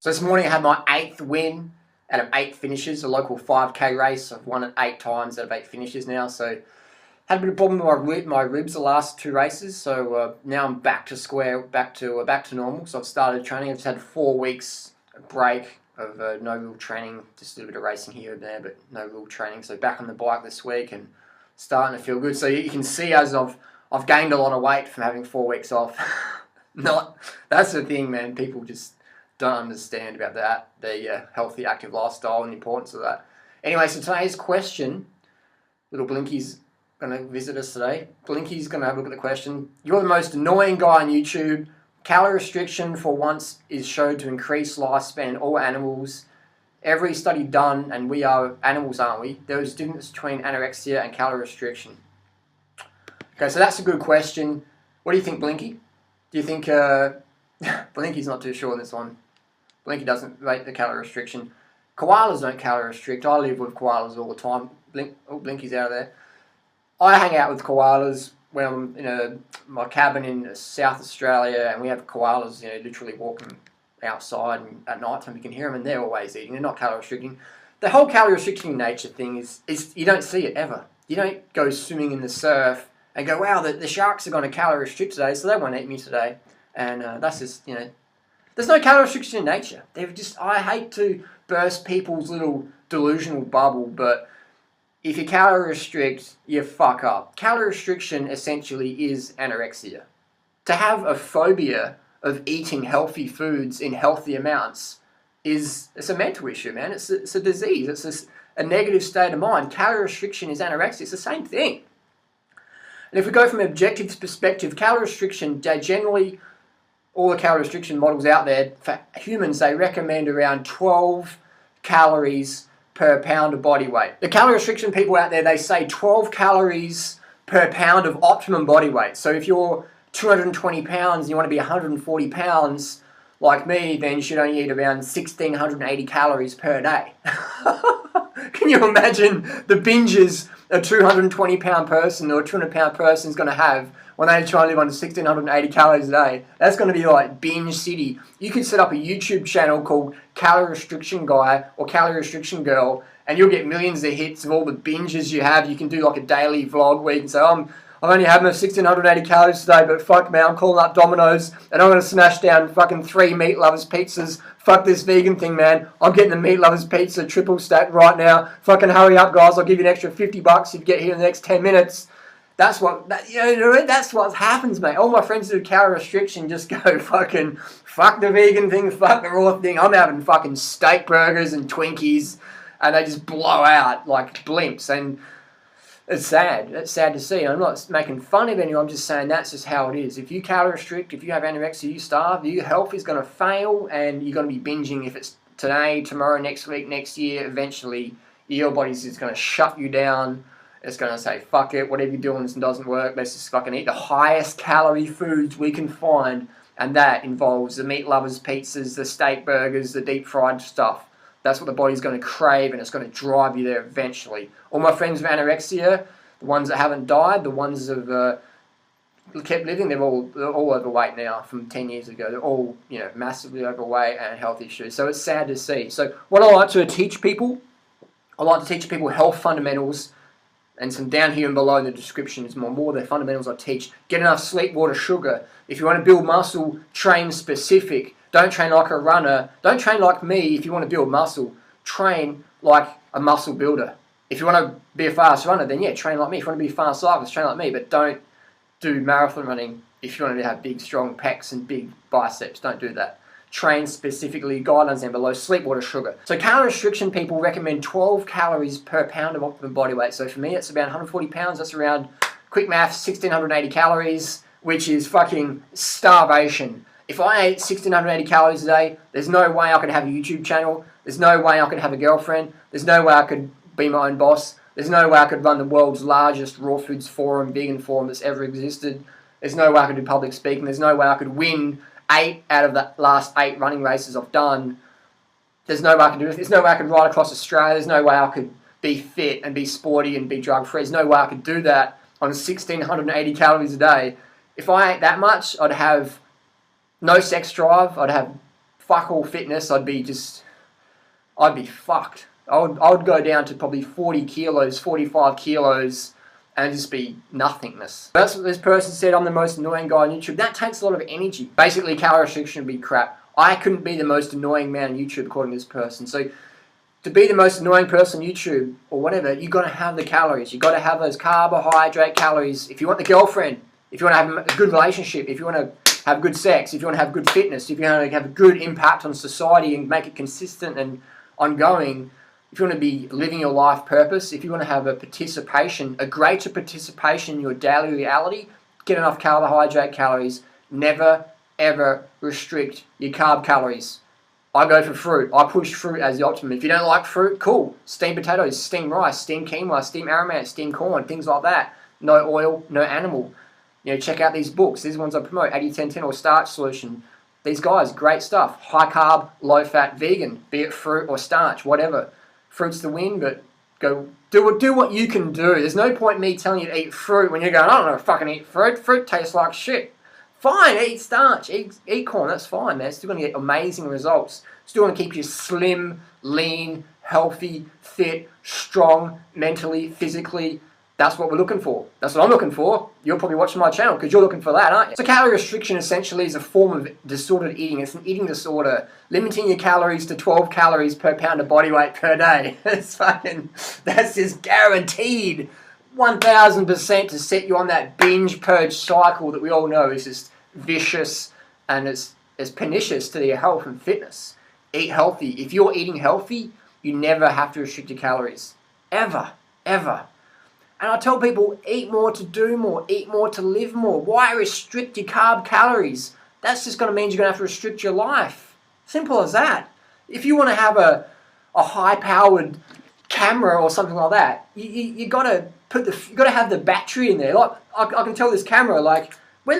So this morning I had my 8th win out of 8 finishes, a local 5K race. I've won it 8 times out of 8 finishes now. So had a bit of problem with my ribs the last 2 races. So now I'm back to normal. So I've started training. I've just had 4 weeks break of no real training, just a little bit of racing here and there, but no real training. So back on the bike this week and starting to feel good. So you can see as I've gained a lot of weight from having 4 weeks off. That's the thing, man. People just don't understand about that, the healthy, active lifestyle and the importance of that. Anyway, so today's question, little Blinky's going to visit us today. Blinky's going to have a look at the question. You're the most annoying guy on YouTube. Calorie restriction for once is shown to increase lifespan in all animals. Every study done, and we are animals, aren't we? There is a difference between anorexia and calorie restriction. Okay, so that's a good question. What do you think, Blinky? Do you think... Blinky's not too sure on this one. Blinky doesn't rate the calorie restriction. Koalas don't calorie restrict. I live with koalas all the time. Blinky's out of there. I hang out with koalas when I'm in my cabin in South Australia, and we have koalas, literally walking outside, and at night time you can hear them, and they're always eating. They're not calorie restricting. The whole calorie restricting nature thing is you don't see it ever. You don't go swimming in the surf and go, wow, the sharks are going to calorie restrict today, so they won't eat me today. And that's just, there's no calorie restriction in nature. I hate to burst people's little delusional bubble, but if you calorie restrict, you fuck up. Calorie restriction essentially is anorexia. To have a phobia of eating healthy foods in healthy amounts it's a mental issue, man. It's a disease. It's a negative state of mind. Calorie restriction is anorexia. It's the same thing. And if we go from an objective perspective, calorie restriction, generally, all the calorie restriction models out there, for humans, they recommend around 12 calories per pound of body weight. The calorie restriction people out there, they say 12 calories per pound of optimum body weight. So if you're 220 pounds and you want to be 140 pounds like me, then you should only eat around 1,680 calories per day. Can you imagine the binges a 220 pound person or a 200 pound person is going to have when they try and live on 1,680 calories a day? That's going to be like binge city. You could set up a YouTube channel called Calorie Restriction Guy or Calorie Restriction Girl, and you'll get millions of hits of all the binges you have. You can do like a daily vlog where you can say, I'm only having 1,680 calories today, but fuck man, I'm calling up Domino's and I'm going to smash down fucking 3 Meat Lovers pizzas. Fuck this vegan thing, man. I'm getting the Meat Lovers pizza triple stack right now. Fucking hurry up, guys. I'll give you an extra $50 if you get here in the next 10 minutes. That's what happens, mate. All my friends who do calorie restriction just go fuck the vegan thing, fuck the raw thing. I'm having fucking steak burgers and Twinkies, and they just blow out like blimps. And it's sad. It's sad to see. I'm not making fun of anyone. I'm just saying that's just how it is. If you calorie restrict, if you have anorexia, you starve, your health is going to fail, and you're going to be binging. If it's today, tomorrow, next week, next year, eventually your body's just going to shut you down. It's going to say, fuck it, whatever you're doing doesn't work. Let's just fucking eat the highest calorie foods we can find, and that involves the Meat Lovers pizzas, the steak burgers, the deep fried stuff. That's what the body's going to crave, and it's going to drive you there eventually. All my friends with anorexia, the ones that haven't died, the ones that have kept living, they're all overweight now from 10 years ago. They're all massively overweight and health issues. So it's sad to see. So what I like to teach people, health fundamentals, and some down here and below in the description is more the fundamentals I teach. Get enough sleep, water, sugar. If you want to build muscle, train specific. Don't train like a runner. Don't train like me if you want to build muscle. Train like a muscle builder. If you want to be a fast runner, then yeah, train like me. If you want to be a fast cyclist, train like me. But don't do marathon running if you want to have big, strong pecs and big biceps. Don't do that. Train specifically, guidelines down below, sleep, water, sugar. So calorie restriction people recommend 12 calories per pound of optimum body weight. So for me, it's about 140 pounds. That's around, quick maths, 1,680 calories, which is fucking starvation. If I ate 1,680 calories a day, there's no way I could have a YouTube channel. There's no way I could have a girlfriend. There's no way I could be my own boss. There's no way I could run the world's largest raw foods forum, vegan forum that's ever existed. There's no way I could do public speaking. There's no way I could win 8 out of the last 8 running races I've done. There's no way I could do it. There's no way I could ride across Australia. There's no way I could be fit and be sporty and be drug-free. There's no way I could do that on 1,680 calories a day. If I ate that much, I'd have no sex drive. I'd have fuck all fitness, I'd be fucked. I would go down to probably 40 kilos, 45 kilos, and just be nothingness. That's what this person said. I'm the most annoying guy on YouTube. That takes a lot of energy. Basically, calorie restriction would be crap. I couldn't be the most annoying man on YouTube according to this person. So to be the most annoying person on YouTube or whatever, you got to have the calories. You got to have those carbohydrate calories. If you want the girlfriend, if you want to have a good relationship, if you want to have good sex, if you want to have good fitness, if you want to have a good impact on society and make it consistent and ongoing, if you want to be living your life purpose, if you want to have a greater participation in your daily reality, get enough carbohydrate calories. Never, ever restrict your carb calories. I go for fruit. I push fruit as the optimum. If you don't like fruit, cool. Steamed potatoes, steamed rice, steamed quinoa, steamed aromat, steamed corn, things like that. No oil, no animal. Check out these books. These ones I promote, 80-10-10 or Starch Solution. These guys, great stuff. High carb, low fat, vegan, be it fruit or starch, whatever. Fruit's the win, but go do what you can do. There's no point me telling you to eat fruit when you're going, I don't know, fucking eat fruit. Fruit tastes like shit. Fine, eat starch, eat corn, that's fine, man. Still going to get amazing results. Still going to keep you slim, lean, healthy, fit, strong, mentally, physically. That's what we're looking for. That's what I'm looking for. You're probably watching my channel because you're looking for that, aren't you? So calorie restriction essentially is a form of disordered eating. It's an eating disorder. Limiting your calories to 12 calories per pound of body weight per day. That's just guaranteed 1000% to set you on that binge purge cycle that we all know is just vicious and it's pernicious to your health and fitness. Eat healthy. If you're eating healthy, you never have to restrict your calories. Ever. Ever. And I tell people, eat more to do more, eat more to live more. Why restrict your carb calories? That's just going to mean you're going to have to restrict your life. Simple as that. If you want to have a high-powered camera or something like that, you got to have the battery in there. Like I can tell this camera, like we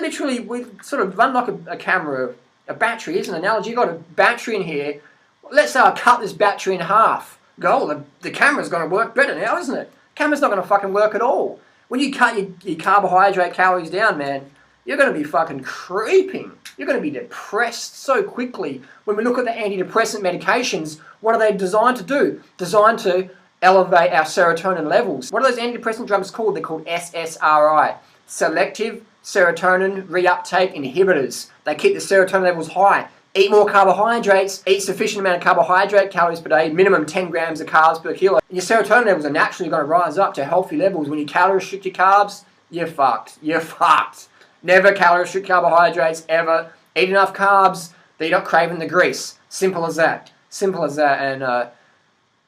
sort of run like a camera, a battery. Here's an analogy. You got a battery in here. Let's say I cut this battery in half. The camera's going to work better now, isn't it? Camera's not going to fucking work at all. When you cut your carbohydrate calories down, man, you're going to be fucking creeping. You're going to be depressed so quickly. When we look at the antidepressant medications, what are they designed to do? Designed to elevate our serotonin levels. What are those antidepressant drugs called? They're called SSRI, selective serotonin reuptake inhibitors. They keep the serotonin levels high. Eat more carbohydrates, eat sufficient amount of carbohydrate calories per day, minimum 10 grams of carbs per kilo. Your serotonin levels are naturally going to rise up to healthy levels. When you calorie restrict your carbs, you're fucked. You're fucked. Never calorie restrict carbohydrates, ever. Eat enough carbs that you're not craving the grease. Simple as that. Simple as that. And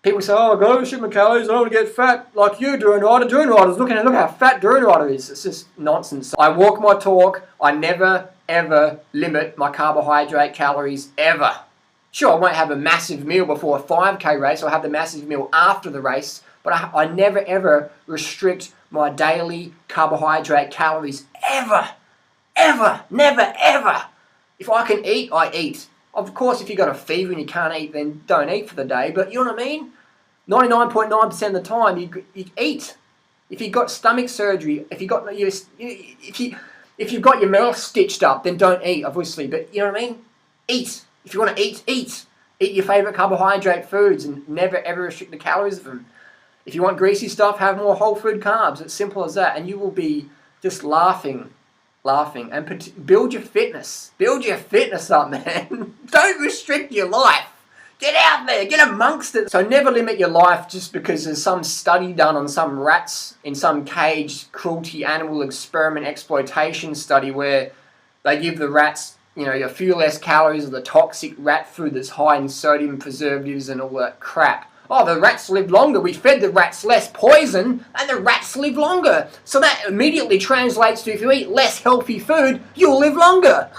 people say, oh, I got to restrict my calories, I don't want to get fat like you, durianrider. Durianrider's look how fat durianrider is. It's just nonsense. I walk my talk. I never ever limit my carbohydrate calories ever. Sure, I won't have a massive meal before a 5K race. I'll have the massive meal after the race. But I never ever restrict my daily carbohydrate calories ever. Ever. Never ever. If I can eat, I eat. Of course, if you've got a fever and you can't eat, then don't eat for the day. But you know what I mean? 99.9% of the time, you eat. If you've got stomach surgery, if you've got your mouth stitched up, then don't eat, obviously. But you know what I mean? Eat. If you want to eat, eat. Eat your favourite carbohydrate foods and never ever restrict the calories of them. If you want greasy stuff, have more whole food carbs. It's simple as that. And you will be just laughing. And build your fitness. Build your fitness up, man. Don't restrict your life. Get out there. Get amongst it. So never limit your life just because there's some study done on some rats in some caged cruelty animal experiment exploitation study where they give the rats, a few less calories of the toxic rat food that's high in sodium preservatives and all that crap. Oh, the rats live longer. We fed the rats less poison and the rats live longer. So that immediately translates to if you eat less healthy food, you'll live longer.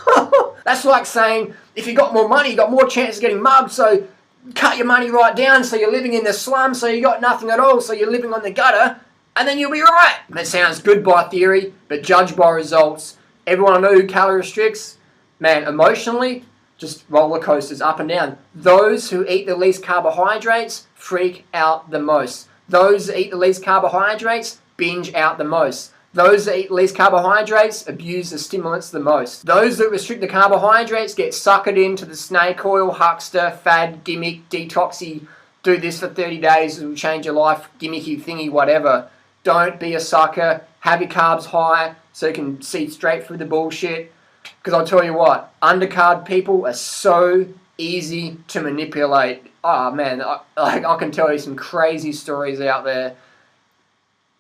That's like saying if you got more money, you got more chance of getting mugged, so cut your money right down so you're living in the slum, so you got nothing at all, so you're living on the gutter, and then you'll be right. That sounds good by theory, but judge by results. Everyone I know who calorie restricts, man, emotionally, just roller coasters up and down. Those who eat the least carbohydrates freak out the most. Those that eat the least carbohydrates binge out the most. Those that eat least carbohydrates abuse the stimulants the most. Those that restrict the carbohydrates get suckered into the snake oil, huckster, fad, gimmick, detoxy, do this for 30 days, it will change your life, gimmicky thingy, whatever. Don't be a sucker. Have your carbs high so you can see straight through the bullshit. Because I'll tell you what, undercarb people are so easy to manipulate. Oh man, I can tell you some crazy stories out there.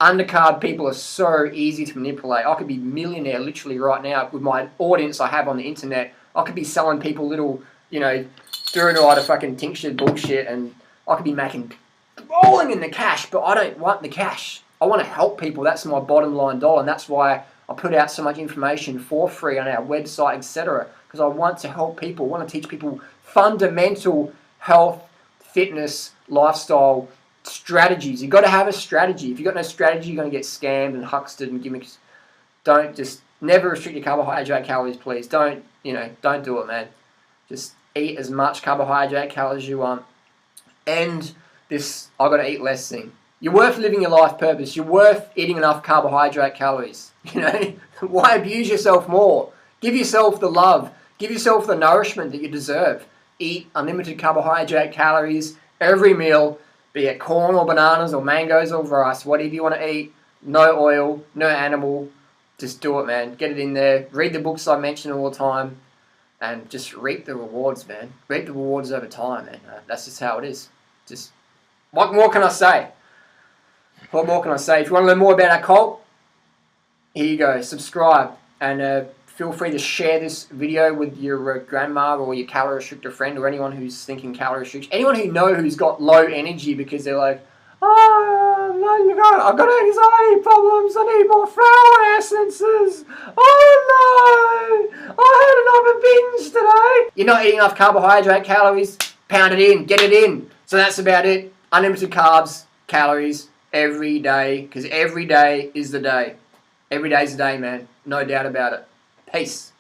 Undercarb people are so easy to manipulate. I could be a millionaire literally right now with my audience I have on the internet. I could be selling people little, durianrider fucking tincture bullshit, and I could be making rolling in the cash, but I don't want the cash. I want to help people. That's my bottom line dollar, and that's why I put out so much information for free on our website, etc. Because I want to help people. I want to teach people fundamental health, fitness, lifestyle strategies. You've got to have a strategy. If you've got no strategy, you're going to get scammed and huckstered and gimmicks. Don't just never restrict your carbohydrate calories, please. Don't do it, man. Just eat as much carbohydrate calories as you want. And this I got to eat less thing. You're worth living your life purpose. You're worth eating enough carbohydrate calories. Why abuse yourself more? Give yourself the love. Give yourself the nourishment that you deserve. Eat unlimited carbohydrate calories every meal, be it corn or bananas or mangoes or rice, whatever you want to eat. No oil, no animal. Just do it, man. Get it in there. Read the books I mention all the time. And just reap the rewards, man. Reap the rewards over time, man. That's just how it is. Just, what more can I say? What more can I say? If you want to learn more about our cult, here you go. Subscribe. And feel free to share this video with your grandma or your calorie restrictor friend or anyone who's thinking calorie restriction. Anyone who's got low energy because they're like, I've got anxiety problems. I need more flower essences. Oh no, I had another binge today. You're not eating enough carbohydrate calories. Pound it in. Get it in. So that's about it. Unlimited carbs, calories every day, because every day is the day. Every day's the day, man. No doubt about it. Peace.